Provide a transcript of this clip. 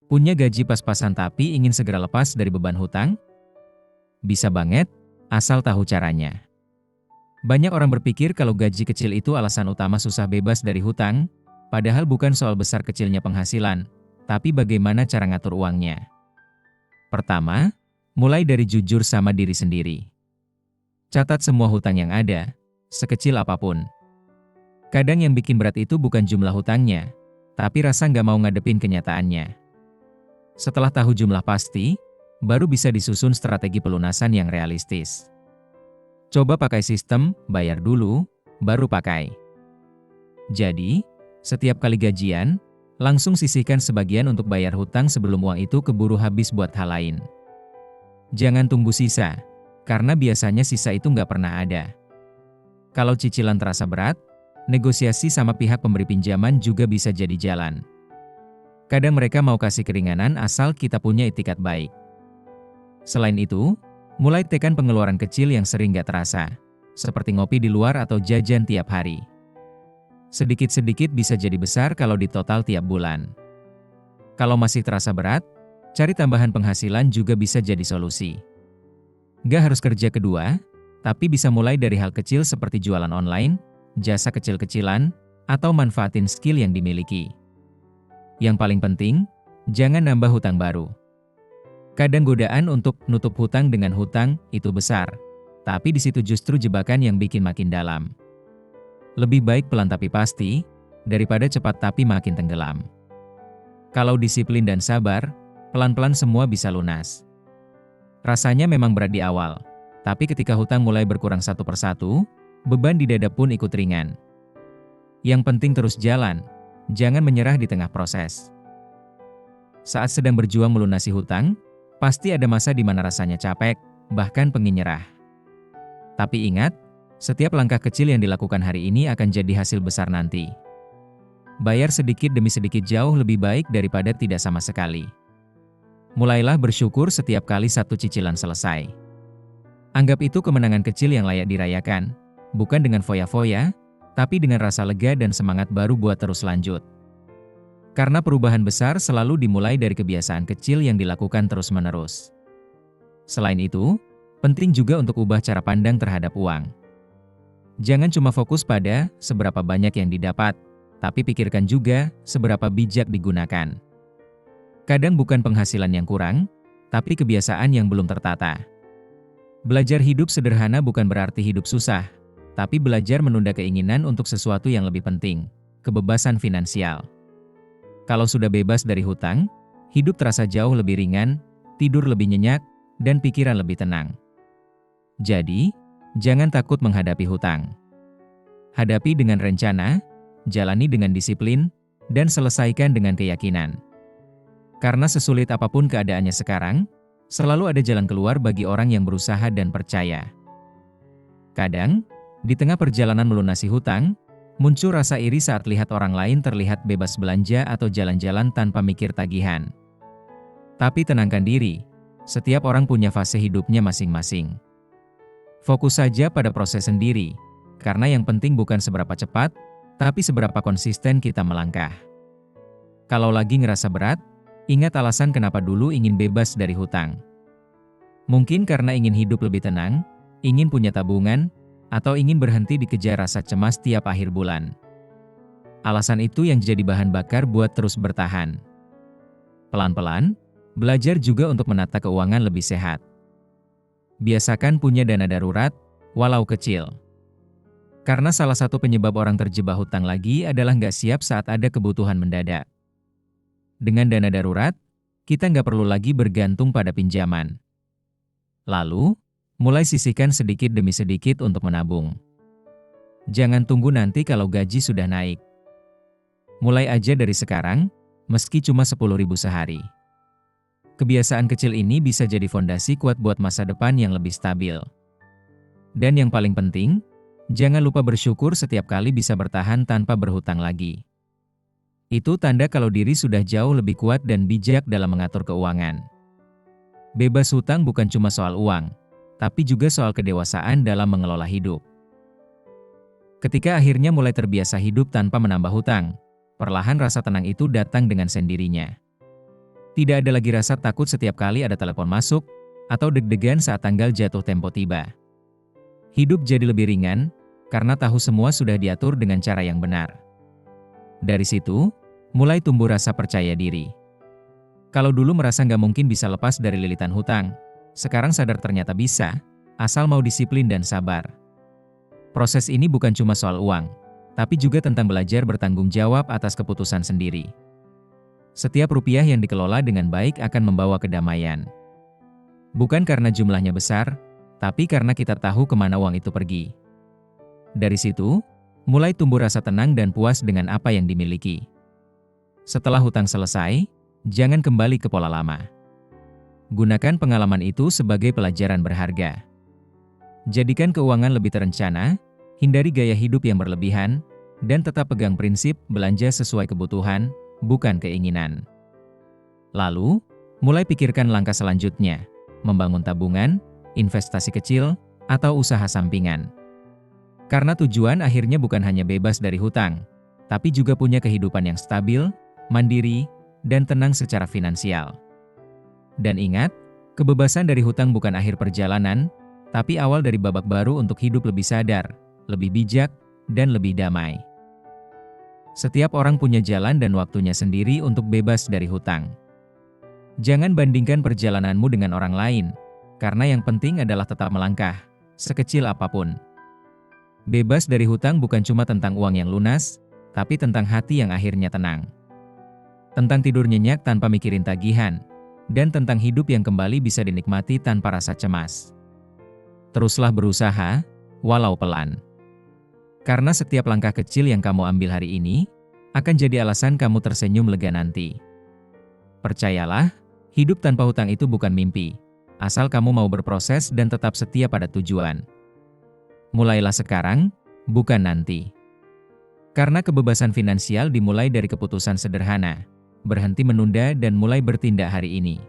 Punya gaji pas-pasan tapi ingin segera lepas dari beban hutang? Bisa banget, asal tahu caranya. Banyak orang berpikir kalau gaji kecil itu alasan utama susah bebas dari hutang, padahal bukan soal besar kecilnya penghasilan, tapi bagaimana cara ngatur uangnya. Pertama, mulai dari jujur sama diri sendiri. Catat semua hutang yang ada, sekecil apapun. Kadang yang bikin berat itu bukan jumlah hutangnya, tapi rasa nggak mau ngadepin kenyataannya. Setelah tahu jumlah pasti, baru bisa disusun strategi pelunasan yang realistis. Coba pakai sistem, bayar dulu, baru pakai. Jadi, setiap kali gajian, langsung sisihkan sebagian untuk bayar hutang sebelum uang itu keburu habis buat hal lain. Jangan tunggu sisa, karena biasanya sisa itu nggak pernah ada. Kalau cicilan terasa berat, negosiasi sama pihak pemberi pinjaman juga bisa jadi jalan. Kadang mereka mau kasih keringanan asal kita punya itikat baik. Selain itu, mulai tekan pengeluaran kecil yang sering nggak terasa, seperti ngopi di luar atau jajan tiap hari. Sedikit-sedikit bisa jadi besar kalau ditotal tiap bulan. Kalau masih terasa berat, cari tambahan penghasilan juga bisa jadi solusi. Nggak harus kerja kedua, tapi bisa mulai dari hal kecil seperti jualan online, jasa kecil-kecilan, atau manfaatin skill yang dimiliki. Yang paling penting, jangan nambah hutang baru. Kadang godaan untuk nutup hutang dengan hutang itu besar, tapi di situ justru jebakan yang bikin makin dalam. Lebih baik pelan tapi pasti, daripada cepat tapi makin tenggelam. Kalau disiplin dan sabar, pelan-pelan semua bisa lunas. Rasanya memang berat di awal, tapi ketika hutang mulai berkurang satu persatu, beban di dada pun ikut ringan. Yang penting terus jalan, jangan menyerah di tengah proses. Saat sedang berjuang melunasi hutang, pasti ada masa di mana rasanya capek, bahkan pengen nyerah. Tapi ingat, setiap langkah kecil yang dilakukan hari ini akan jadi hasil besar nanti. Bayar sedikit demi sedikit jauh lebih baik daripada tidak sama sekali. Mulailah bersyukur setiap kali satu cicilan selesai. Anggap itu kemenangan kecil yang layak dirayakan, bukan dengan foya-foya, tapi dengan rasa lega dan semangat baru buat terus lanjut. Karena perubahan besar selalu dimulai dari kebiasaan kecil yang dilakukan terus-menerus. Selain itu, penting juga untuk ubah cara pandang terhadap uang. Jangan cuma fokus pada seberapa banyak yang didapat, tapi pikirkan juga seberapa bijak digunakan. Kadang bukan penghasilan yang kurang, tapi kebiasaan yang belum tertata. Belajar hidup sederhana bukan berarti hidup susah, tapi belajar menunda keinginan untuk sesuatu yang lebih penting, kebebasan finansial. Kalau sudah bebas dari hutang, hidup terasa jauh lebih ringan, tidur lebih nyenyak, dan pikiran lebih tenang. Jadi, jangan takut menghadapi hutang. Hadapi dengan rencana, jalani dengan disiplin, dan selesaikan dengan keyakinan. Karena sesulit apapun keadaannya sekarang, selalu ada jalan keluar bagi orang yang berusaha dan percaya. Kadang, di tengah perjalanan melunasi hutang, muncul rasa iri saat lihat orang lain terlihat bebas belanja atau jalan-jalan tanpa mikir tagihan. Tapi tenangkan diri, setiap orang punya fase hidupnya masing-masing. Fokus saja pada proses sendiri, karena yang penting bukan seberapa cepat, tapi seberapa konsisten kita melangkah. Kalau lagi ngerasa berat, ingat alasan kenapa dulu ingin bebas dari hutang. Mungkin karena ingin hidup lebih tenang, ingin punya tabungan, atau ingin berhenti dikejar rasa cemas tiap akhir bulan. Alasan itu yang jadi bahan bakar buat terus bertahan. Pelan-pelan, belajar juga untuk menata keuangan lebih sehat. Biasakan punya dana darurat, walau kecil. Karena salah satu penyebab orang terjebak hutang lagi adalah nggak siap saat ada kebutuhan mendadak. Dengan dana darurat, kita nggak perlu lagi bergantung pada pinjaman. Lalu, mulai sisihkan sedikit demi sedikit untuk menabung. Jangan tunggu nanti kalau gaji sudah naik. Mulai aja dari sekarang, meski cuma 10.000 sehari. Kebiasaan kecil ini bisa jadi fondasi kuat buat masa depan yang lebih stabil. Dan yang paling penting, jangan lupa bersyukur setiap kali bisa bertahan tanpa berhutang lagi. Itu tanda kalau diri sudah jauh lebih kuat dan bijak dalam mengatur keuangan. Bebas hutang bukan cuma soal uang, tapi juga soal kedewasaan dalam mengelola hidup. Ketika akhirnya mulai terbiasa hidup tanpa menambah hutang, perlahan rasa tenang itu datang dengan sendirinya. Tidak ada lagi rasa takut setiap kali ada telepon masuk, atau deg-degan saat tanggal jatuh tempo tiba. Hidup jadi lebih ringan, karena tahu semua sudah diatur dengan cara yang benar. Dari situ, mulai tumbuh rasa percaya diri. Kalau dulu merasa nggak mungkin bisa lepas dari lilitan hutang, sekarang sadar ternyata bisa, asal mau disiplin dan sabar. Proses ini bukan cuma soal uang, tapi juga tentang belajar bertanggung jawab atas keputusan sendiri. Setiap rupiah yang dikelola dengan baik akan membawa kedamaian. Bukan karena jumlahnya besar, tapi karena kita tahu kemana uang itu pergi. Dari situ, mulai tumbuh rasa tenang dan puas dengan apa yang dimiliki. Setelah hutang selesai, jangan kembali ke pola lama. Gunakan pengalaman itu sebagai pelajaran berharga. Jadikan keuangan lebih terencana, hindari gaya hidup yang berlebihan, dan tetap pegang prinsip belanja sesuai kebutuhan, bukan keinginan. Lalu, mulai pikirkan langkah selanjutnya, membangun tabungan, investasi kecil, atau usaha sampingan. Karena tujuan akhirnya bukan hanya bebas dari hutang, tapi juga punya kehidupan yang stabil, mandiri, dan tenang secara finansial. Dan ingat, kebebasan dari hutang bukan akhir perjalanan, tapi awal dari babak baru untuk hidup lebih sadar, lebih bijak, dan lebih damai. Setiap orang punya jalan dan waktunya sendiri untuk bebas dari hutang. Jangan bandingkan perjalananmu dengan orang lain, karena yang penting adalah tetap melangkah, sekecil apapun. Bebas dari hutang bukan cuma tentang uang yang lunas, tapi tentang hati yang akhirnya tenang. Tentang tidur nyenyak tanpa mikirin tagihan, dan tentang hidup yang kembali bisa dinikmati tanpa rasa cemas. Teruslah berusaha, walau pelan. Karena setiap langkah kecil yang kamu ambil hari ini, akan jadi alasan kamu tersenyum lega nanti. Percayalah, hidup tanpa hutang itu bukan mimpi, asal kamu mau berproses dan tetap setia pada tujuan. Mulailah sekarang, bukan nanti. Karena kebebasan finansial dimulai dari keputusan sederhana, berhenti menunda dan mulai bertindak hari ini.